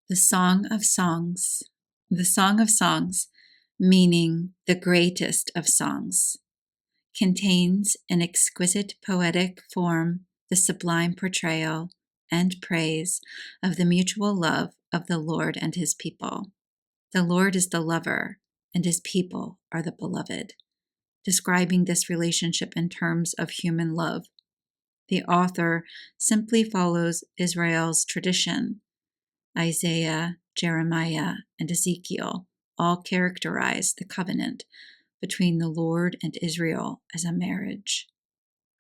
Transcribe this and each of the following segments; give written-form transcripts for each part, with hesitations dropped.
The Song of Songs. The Song of Songs, meaning the greatest of songs, contains an exquisite poetic form, the sublime portrayal and praise of the mutual love of the Lord and his people. The Lord is the lover, and his people are the beloved, describing this relationship in terms of human love. The author simply follows Israel's tradition. Isaiah, Jeremiah, and Ezekiel all characterize the covenant between the Lord and Israel as a marriage.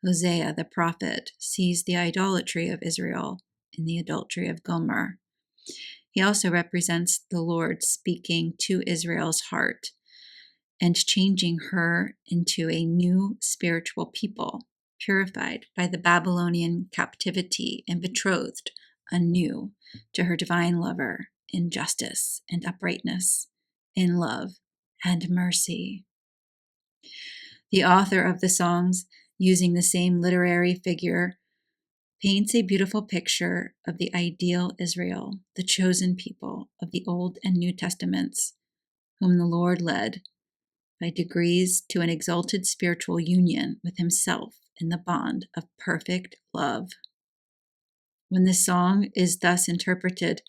Hosea the prophet sees the idolatry of Israel in the adultery of Gomer. He also represents the Lord speaking to Israel's heart and changing her into a new spiritual people, purified by the Babylonian captivity and betrothed anew to her divine lover in justice and uprightness, in love and mercy. The author of the songs, using the same literary figure, paints a beautiful picture of the ideal Israel, the chosen people of the Old and New Testaments, whom the Lord led by degrees to an exalted spiritual union with himself in the bond of perfect love. When the song is thus interpreted,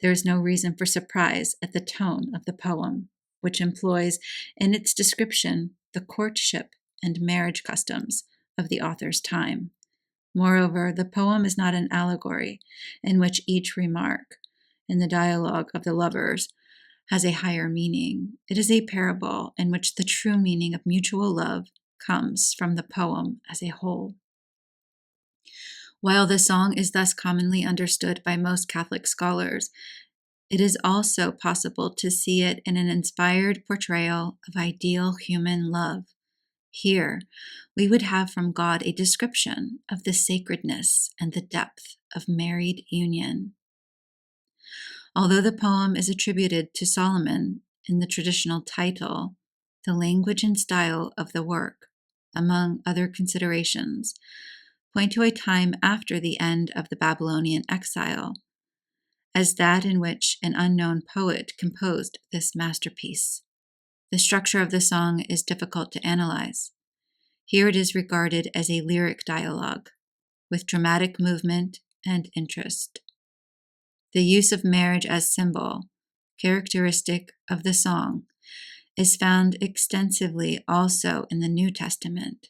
there is no reason for surprise at the tone of the poem, which employs in its description the courtship and marriage customs of the author's time. Moreover, the poem is not an allegory in which each remark in the dialogue of the lovers has a higher meaning. It is a parable in which the true meaning of mutual love comes from the poem as a whole. While the song is thus commonly understood by most Catholic scholars, it is also possible to see it in an inspired portrayal of ideal human love. Here, we would have from God a description of the sacredness and the depth of married union. Although the poem is attributed to Solomon in the traditional title, the language and style of the work, among other considerations, point to a time after the end of the Babylonian exile, as that in which an unknown poet composed this masterpiece. The structure of the song is difficult to analyze. Here it is regarded as a lyric dialogue, with dramatic movement and interest. The use of marriage as symbol, characteristic of the song, is found extensively also in the New Testament.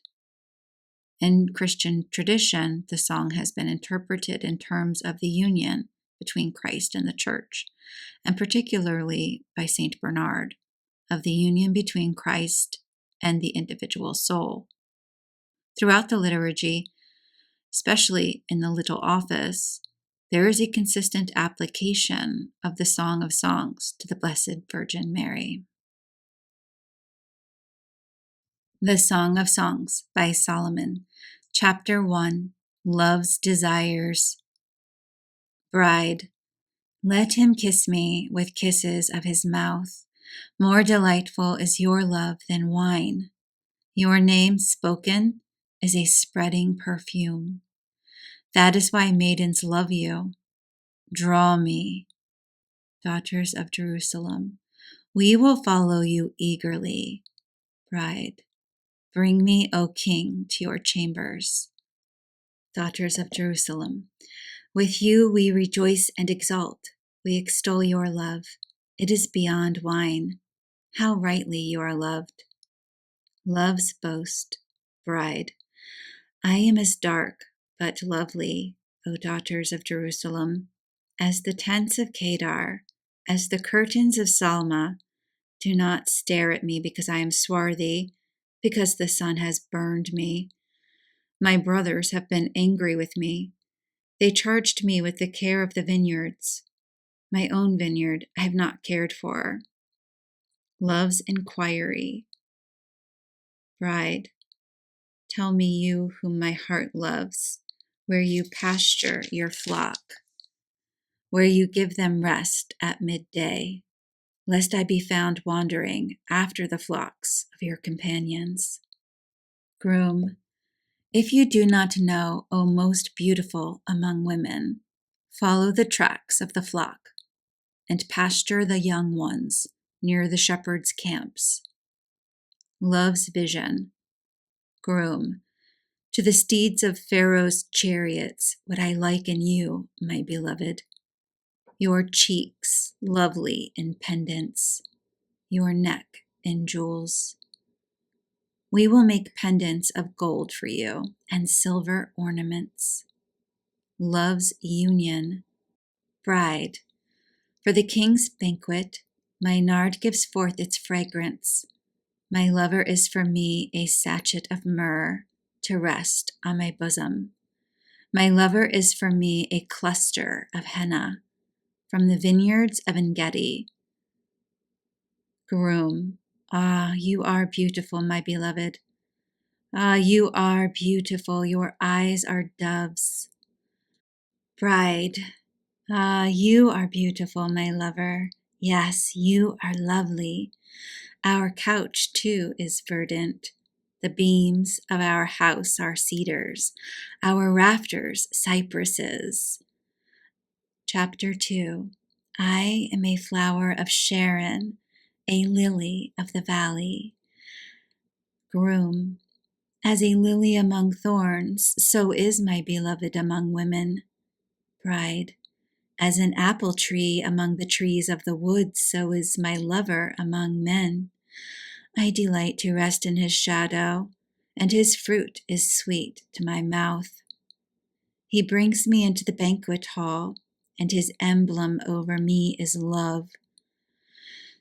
In Christian tradition, the song has been interpreted in terms of the union between Christ and the Church, and particularly by Saint Bernard, of the union between Christ and the individual soul. Throughout the liturgy, especially in the Little Office, there is a consistent application of the Song of Songs to the Blessed Virgin Mary. The Song of Songs by Solomon, Chapter 1, Love's Desires. Bride, let him kiss me with kisses of his mouth. More delightful is your love than wine. Your name spoken is a spreading perfume. That is why maidens love you. Draw me, daughters of Jerusalem. We will follow you eagerly. Bride, bring me, O King, to your chambers. Daughters of Jerusalem, with you we rejoice and exult. We extol your love. It is beyond wine. How rightly you are loved. Love's boast, bride. I am as dark but lovely, O daughters of Jerusalem, as the tents of Kedar, as the curtains of Salma. Do not stare at me because I am swarthy, because the sun has burned me. My brothers have been angry with me. They charged me with the care of the vineyards. My own vineyard I have not cared for. Love's inquiry. Bride, tell me you whom my heart loves, where you pasture your flock, where you give them rest at midday, lest I be found wandering after the flocks of your companions. Groom, if you do not know, O most beautiful among women, follow the tracks of the flock. and pasture the young ones near the shepherds' camps. Love's vision. Groom. To the steeds of Pharaoh's chariots would I liken you, my beloved. Your cheeks lovely in pendants, your neck in jewels. We will make pendants of gold for you and silver ornaments. Love's union. Bride. For the king's banquet, my nard gives forth its fragrance. My lover is for me a sachet of myrrh to rest on my bosom. My lover is for me a cluster of henna from the vineyards of En-gedi. Groom. Ah, you are beautiful, my beloved. Ah, you are beautiful. Your eyes are doves. Bride. Ah, you are beautiful, my lover. Yes, you are lovely. Our couch, too, is verdant. The beams of our house are cedars, our rafters cypresses. Chapter 2. I am a flower of Sharon, a lily of the valley. Groom. As a lily among thorns, so is my beloved among women. Bride. As an apple tree among the trees of the woods, so is my lover among men. I delight to rest in his shadow, and his fruit is sweet to my mouth. He brings me into the banquet hall, and his emblem over me is love.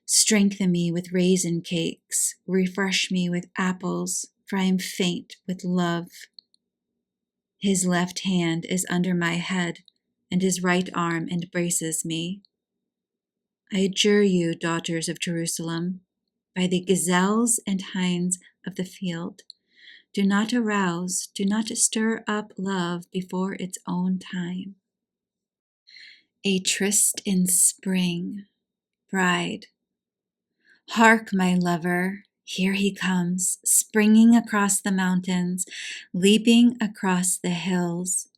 Strengthen me with raisin cakes, refresh me with apples, for I am faint with love. His left hand is under my head, and his right arm embraces me. I adjure you, daughters of Jerusalem, by the gazelles and hinds of the field, do not arouse, do not stir up love before its own time. A tryst in spring. Bride. Hark, my lover, here he comes, springing across the mountains, leaping across the hills.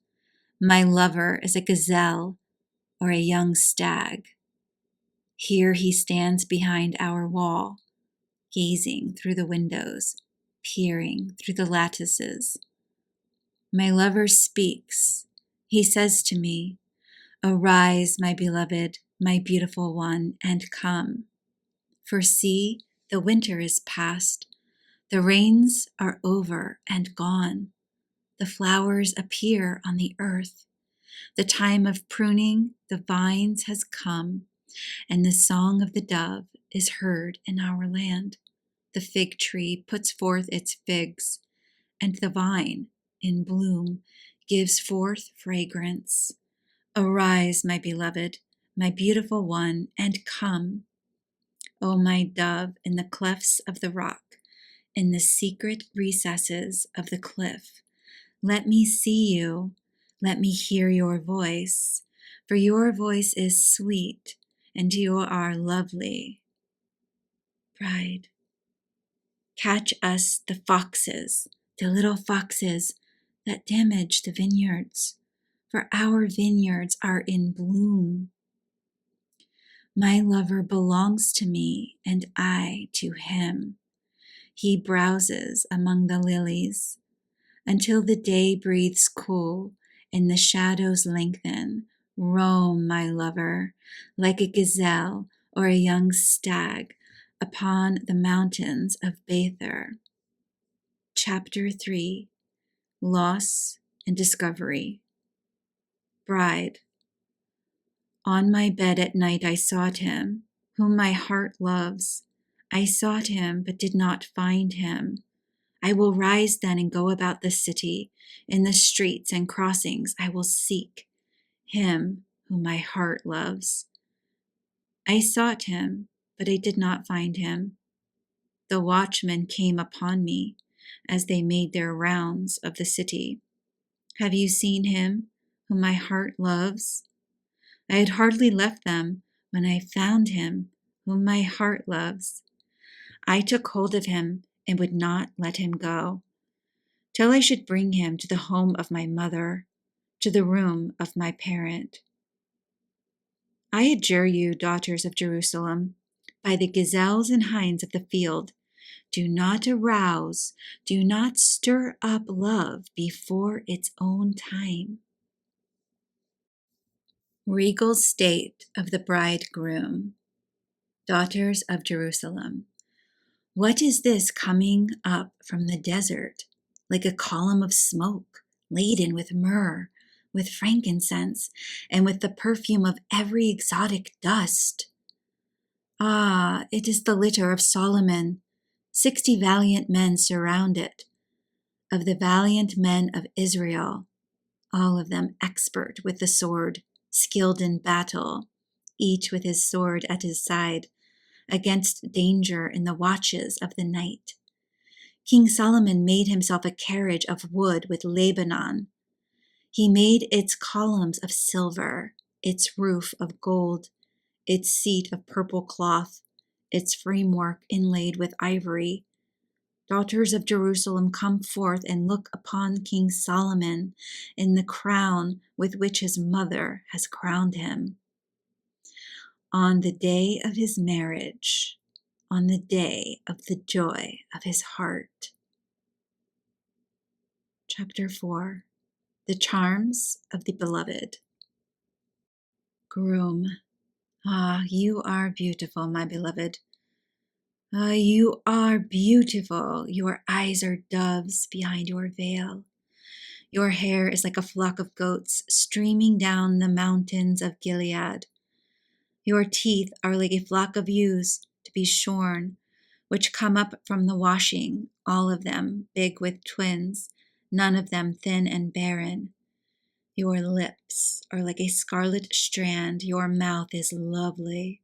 My lover is a gazelle or a young stag. Here he stands behind our wall, gazing through the windows, peering through the lattices. My lover speaks. He says to me, "Arise, my beloved, my beautiful one, and come. For see, the winter is past. The rains are over and gone. The flowers appear on the earth. The time of pruning the vines has come, and the song of the dove is heard in our land. The fig tree puts forth its figs, and the vine, in bloom, gives forth fragrance. Arise, my beloved, my beautiful one, and come. O my dove, in the clefts of the rock, in the secret recesses of the cliff, let me see you, let me hear your voice, for your voice is sweet, and you are lovely. Bride. Catch us the foxes, the little foxes that damage the vineyards, for our vineyards are in bloom. My lover belongs to me, and I to him. He browses among the lilies until the day breathes cool and the shadows lengthen. Roam, my lover, like a gazelle or a young stag upon the mountains of Bether. Chapter 3. Loss and Discovery. Bride. On my bed at night I sought him, whom my heart loves. I sought him, but did not find him. I will rise then and go about the city. In the streets and crossings I will seek him whom my heart loves. I sought him, but I did not find him. The watchmen came upon me as they made their rounds of the city. Have you seen him whom my heart loves? I had hardly left them when I found him whom my heart loves. I took hold of him and would not let him go, till I should bring him to the home of my mother, to the room of my parent. I adjure you, daughters of Jerusalem, by the gazelles and hinds of the field, do not arouse, do not stir up love before its own time. Regal state of the bridegroom. Daughters of Jerusalem, what is this coming up from the desert, like a column of smoke, laden with myrrh, with frankincense, and with the perfume of every exotic dust? Ah, it is the litter of Solomon. 60 valiant men surround it, of the valiant men of Israel, all of them expert with the sword, skilled in battle, each with his sword at his side, against danger in the watches of the night. King Solomon made himself a carriage of wood with Lebanon. He made its columns of silver, its roof of gold, its seat of purple cloth, its framework inlaid with ivory. Daughters of Jerusalem, come forth and look upon King Solomon in the crown with which his mother has crowned him. On the day of his marriage, on the day of the joy of his heart. Chapter 4. The Charms of the Beloved. Groom. Ah, you are beautiful, my beloved. Ah, you are beautiful. Your eyes are doves behind your veil. Your hair is like a flock of goats streaming down the mountains of Gilead. Your teeth are like a flock of ewes to be shorn, which come up from the washing, all of them big with twins, none of them thin and barren. Your lips are like a scarlet strand. Your mouth is lovely.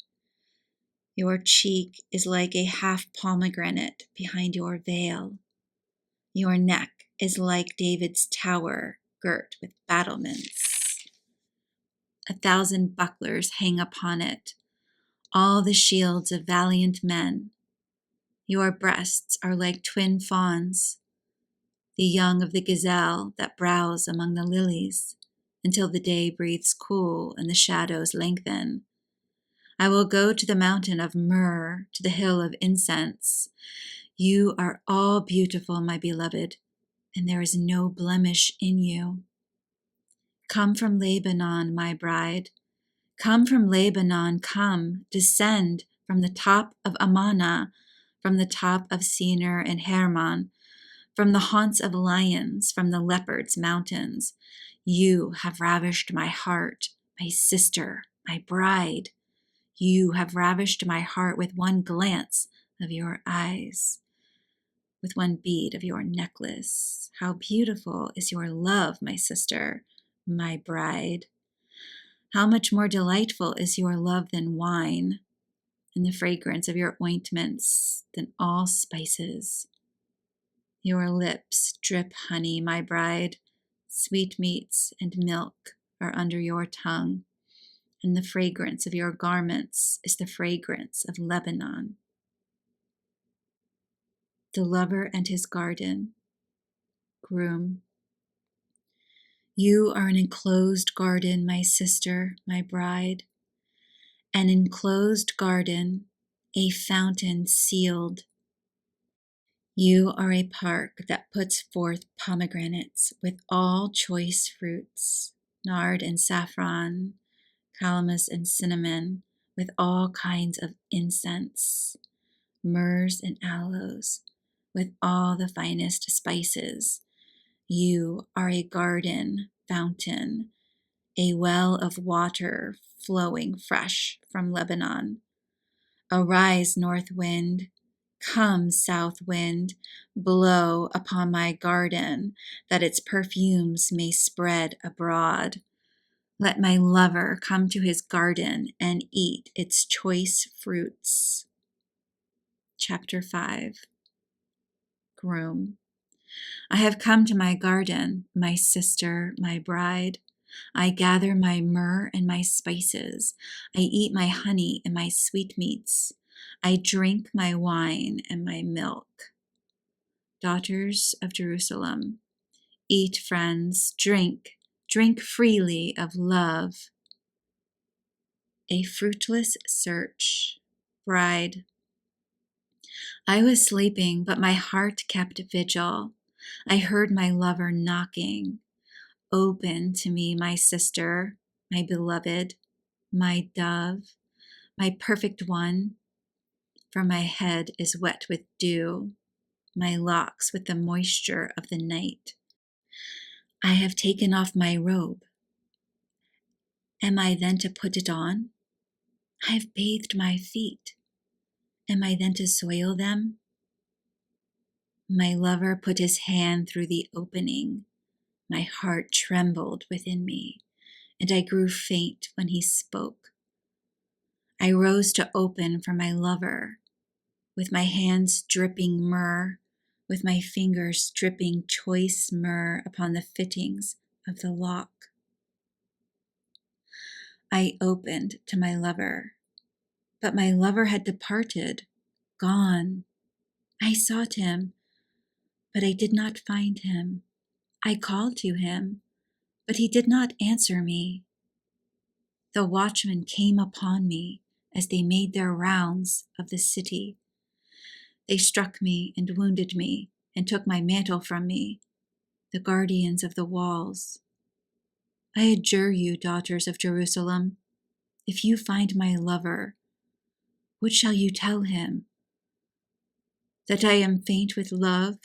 Your cheek is like a half pomegranate behind your veil. Your neck is like David's tower, girt with battlements. 1,000 bucklers hang upon it, all the shields of valiant men. Your breasts are like twin fawns, the young of the gazelle that browse among the lilies, until the day breathes cool and the shadows lengthen. I will go to the mountain of myrrh, to the hill of incense. You are all beautiful, my beloved, and there is no blemish in you. Come from Lebanon, my bride. Come from Lebanon, come, descend from the top of Amana, from the top of Sinir and Hermon, from the haunts of lions, from the leopards' mountains. You have ravished my heart, my sister, my bride. You have ravished my heart with one glance of your eyes, with one bead of your necklace. How beautiful is your love, my sister, my bride. How much more delightful is your love than wine, and the fragrance of your ointments than all spices. Your lips drip honey, my bride. Sweetmeats and milk are under your tongue, and the fragrance of your garments is the fragrance of Lebanon. The lover and his garden. Groom. You are an enclosed garden, my sister, my bride. An enclosed garden, a fountain sealed. You are a park that puts forth pomegranates with all choice fruits, nard and saffron, calamus and cinnamon, with all kinds of incense, myrrhs and aloes, with all the finest spices. You are a garden fountain, a well of water flowing fresh from Lebanon. Arise, north wind. Come, south wind, blow upon my garden, that its perfumes may spread abroad. Let my lover come to his garden and eat its choice fruits. Chapter 5. Groom. I have come to my garden, my sister, my bride. I gather my myrrh and my spices. I eat my honey and my sweetmeats. I drink my wine and my milk. Daughters of Jerusalem, eat, friends, drink freely of love. A fruitless search. Bride. I was sleeping, but my heart kept vigil. I heard my lover knocking. Open to me, my sister, my beloved, my dove, my perfect one, for my head is wet with dew, my locks with the moisture of the night. I have taken off my robe. Am I then to put it on? I have bathed my feet. Am I then to soil them? My lover put his hand through the opening. My heart trembled within me, and I grew faint when he spoke. I rose to open for my lover, with my hands dripping myrrh, with my fingers dripping choice myrrh upon the fittings of the lock. I opened to my lover, but my lover had departed, gone. I sought him, but I did not find him. I called to him, but he did not answer me. The watchmen came upon me as they made their rounds of the city. They struck me and wounded me and took my mantle from me, the guardians of the walls. I adjure you, daughters of Jerusalem, if you find my lover, what shall you tell him? That I am faint with love?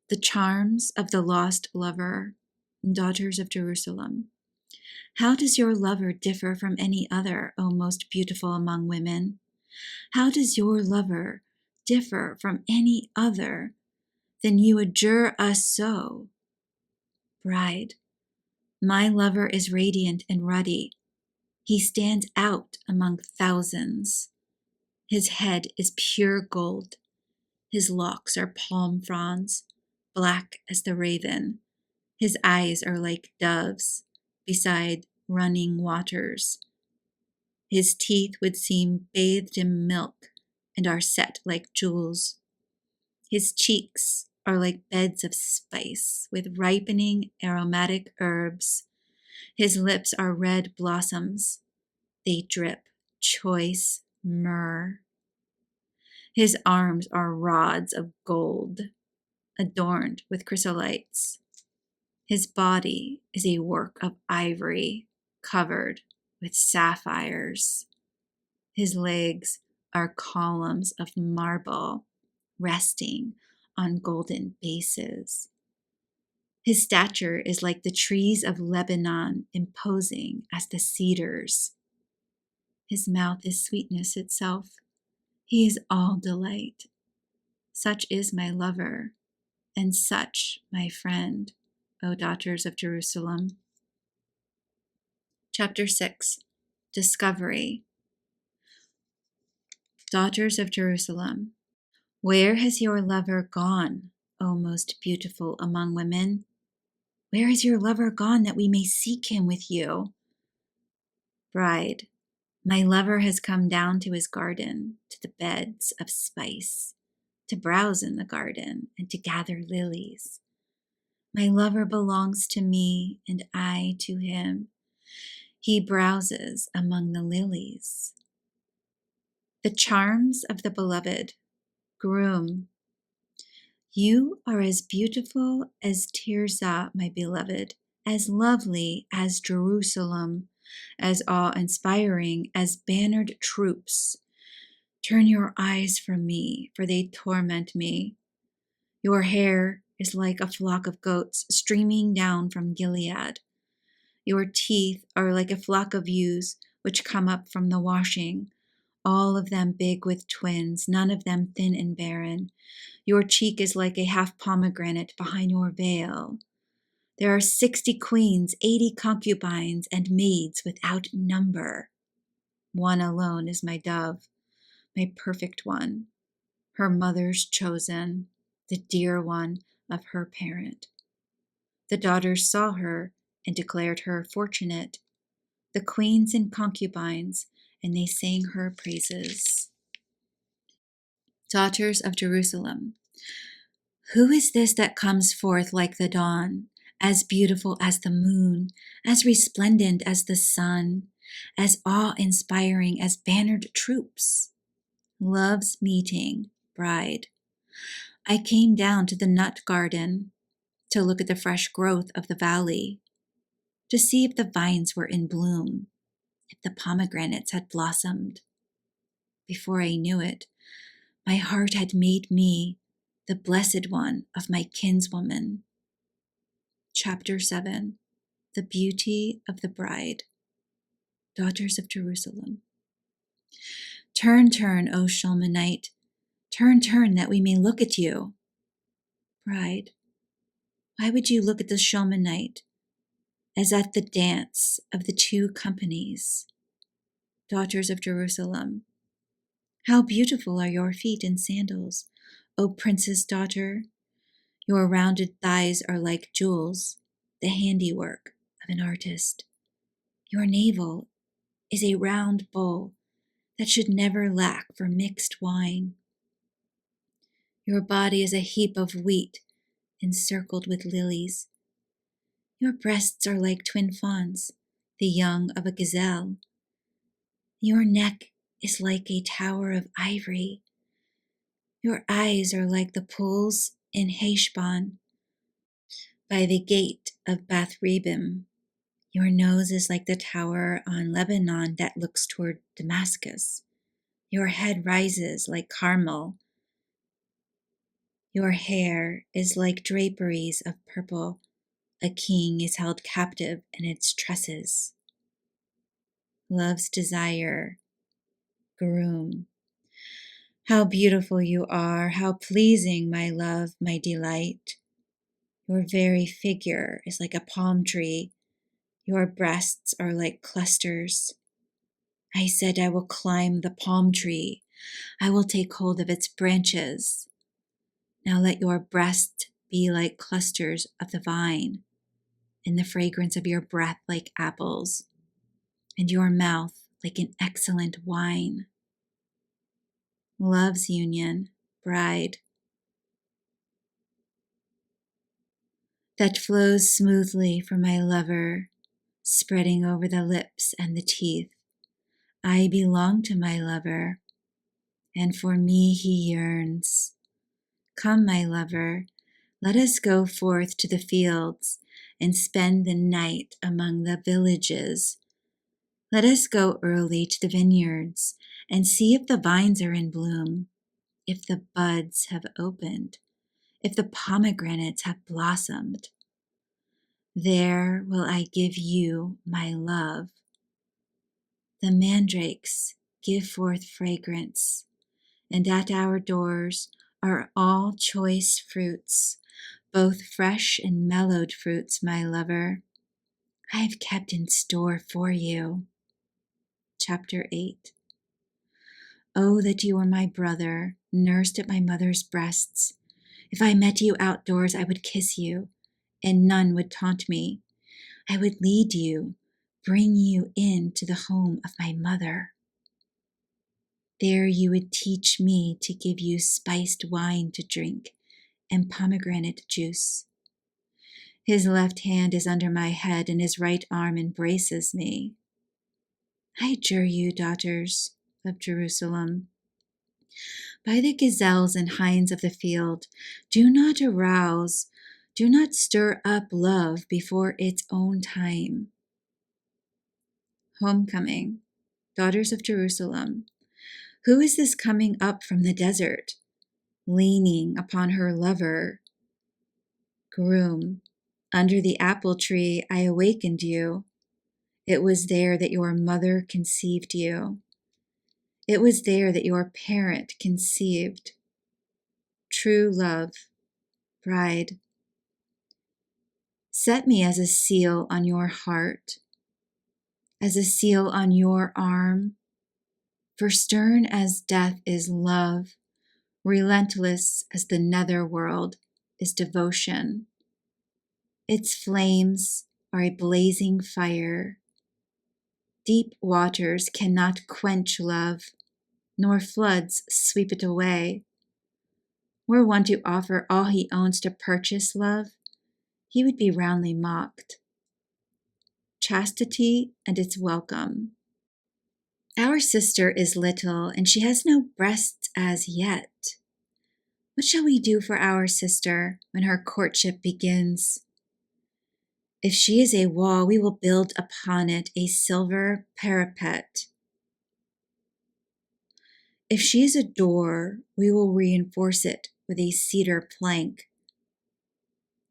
The charms of the lost lover, daughters of Jerusalem. How does your lover differ from any other, O most beautiful among women? How does your lover differ from any other? Then you adjure us so. Bride, my lover is radiant and ruddy. He stands out among thousands. His head is pure gold. His locks are palm fronds, black as the raven. His eyes are like doves beside running waters. His teeth would seem bathed in milk and are set like jewels. His cheeks are like beds of spice with ripening aromatic herbs. His lips are red blossoms. They drip choice myrrh. His arms are rods of gold, adorned with chrysolites. His body is a work of ivory, covered with sapphires. His legs are columns of marble, resting on golden bases. His stature is like the trees of Lebanon, imposing as the cedars. His mouth is sweetness itself. He is all delight. Such is my lover, and such my friend, O daughters of Jerusalem. Chapter 6. Discovery. Daughters of Jerusalem, where has your lover gone, O most beautiful among women? Where is your lover gone that we may seek him with you? Bride, my lover has come down to his garden, to the beds of spice, to browse in the garden and to gather lilies. My lover belongs to me and I to him. He browses among the lilies. The charms of the beloved. Groom, you are as beautiful as Tirzah, my beloved, as lovely as Jerusalem, as awe-inspiring as bannered troops. Turn your eyes from me, for they torment me. Your hair is like a flock of goats streaming down from Gilead. Your teeth are like a flock of ewes which come up from the washing, all of them big with twins, none of them thin and barren. Your cheek is like a half pomegranate behind your veil. There are 60 queens, 80 concubines, and maids without number. One alone is my dove, my perfect one, her mother's chosen, the dear one of her parent. The daughters saw her and declared her fortunate, the queens and concubines, and they sang her praises. Daughters of Jerusalem, who is this that comes forth like the dawn, as beautiful as the moon, as resplendent as the sun, as awe-inspiring as bannered troops. Love's meeting, bride. I came down to the nut garden to look at the fresh growth of the valley, to see if the vines were in bloom, if the pomegranates had blossomed. Before I knew it, my heart had made me the blessed one of my kinswoman. Chapter 7. The Beauty of the Bride. Daughters of Jerusalem. Turn, turn, O Shulmanite. Turn, turn, that we may look at you. Bride. Why would you look at the Shulmanite as at the dance of the two companies? Daughters of Jerusalem. How beautiful are your feet in sandals, O princess daughter. Your rounded thighs are like jewels, the handiwork of an artist. Your navel is a round bowl that should never lack for mixed wine. Your body is a heap of wheat encircled with lilies. Your breasts are like twin fawns, the young of a gazelle. Your neck is like a tower of ivory. Your eyes are like the pools in Heshbon, by the gate of Bath-rebim. Your nose is like the tower on Lebanon that looks toward Damascus. Your head rises like Carmel. Your hair is like draperies of purple. A king is held captive in its tresses. Love's desire, groom. How beautiful you are, how pleasing, my love, my delight. Your very figure is like a palm tree. Your breasts are like clusters. I said, I will climb the palm tree. I will take hold of its branches. Now let your breast be like clusters of the vine, and the fragrance of your breath like apples, and your mouth like an excellent wine. Love's union, bride. That flows smoothly for my lover, spreading over the lips and the teeth. I belong to my lover, and for me he yearns. Come, my lover, let us go forth to the fields and spend the night among the villages. Let us go early to the vineyards and see if the vines are in bloom, if the buds have opened, if the pomegranates have blossomed. There will I give you my love. The mandrakes give forth fragrance, and at our doors are all choice fruits, both fresh and mellowed fruits, my lover, I have kept in store for you. Chapter 8. Oh, that you were my brother, nursed at my mother's breasts. If I met you outdoors, I would kiss you, and none would taunt me. I would lead you, bring you in to the home of my mother. There you would teach me to give you spiced wine to drink and pomegranate juice. His left hand is under my head, and his right arm embraces me. I adjure you, daughters of Jerusalem, by the gazelles and hinds of the field, do not arouse, do not stir up love before its own time. Homecoming, daughters of Jerusalem, who is this coming up from the desert, leaning upon her lover? Groom, under the apple tree I awakened you. It was there that your mother conceived you. It was there that your parent conceived. True love, bride. Set me as a seal on your heart, as a seal on your arm. For stern as death is love, relentless as the nether world is devotion. Its flames are a blazing fire. Deep waters cannot quench love, nor floods sweep it away. Were one to offer all he owns to purchase love, he would be roundly mocked. Chastity and its welcome. Our sister is little, and she has no breasts as yet. What shall we do for our sister when her courtship begins? If she is a wall, we will build upon it a silver parapet. If she is a door, we will reinforce it with a cedar plank.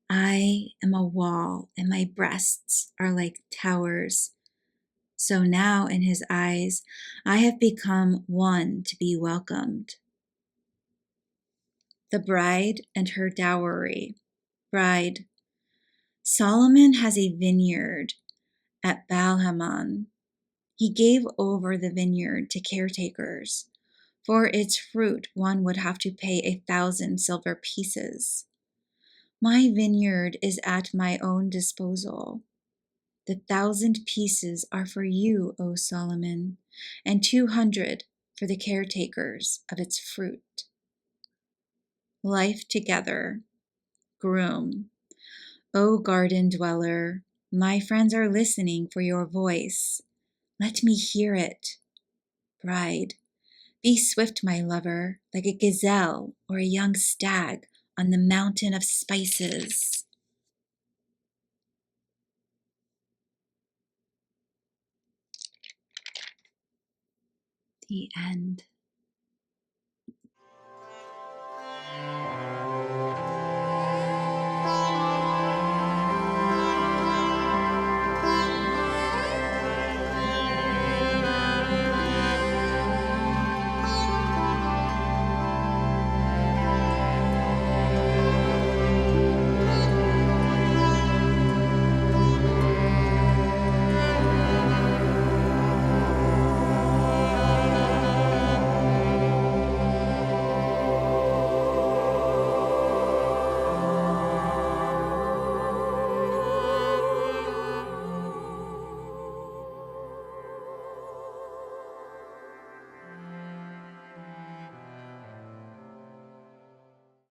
I am a wall, and my breasts are like towers. So now in his eyes, I have become one to be welcomed. The bride and her dowry. Bride. Solomon has a vineyard at Baal-Hamon. He gave over the vineyard to caretakers. For its fruit, one would have to pay 1,000 silver pieces. My vineyard is at my own disposal. The 1,000 pieces are for you, O Solomon, and 200 for the caretakers of its fruit. Life together. Groom. O garden dweller, my friends are listening for your voice. Let me hear it. Bride. Be swift, my lover, like a gazelle or a young stag on the mountain of spices. The end.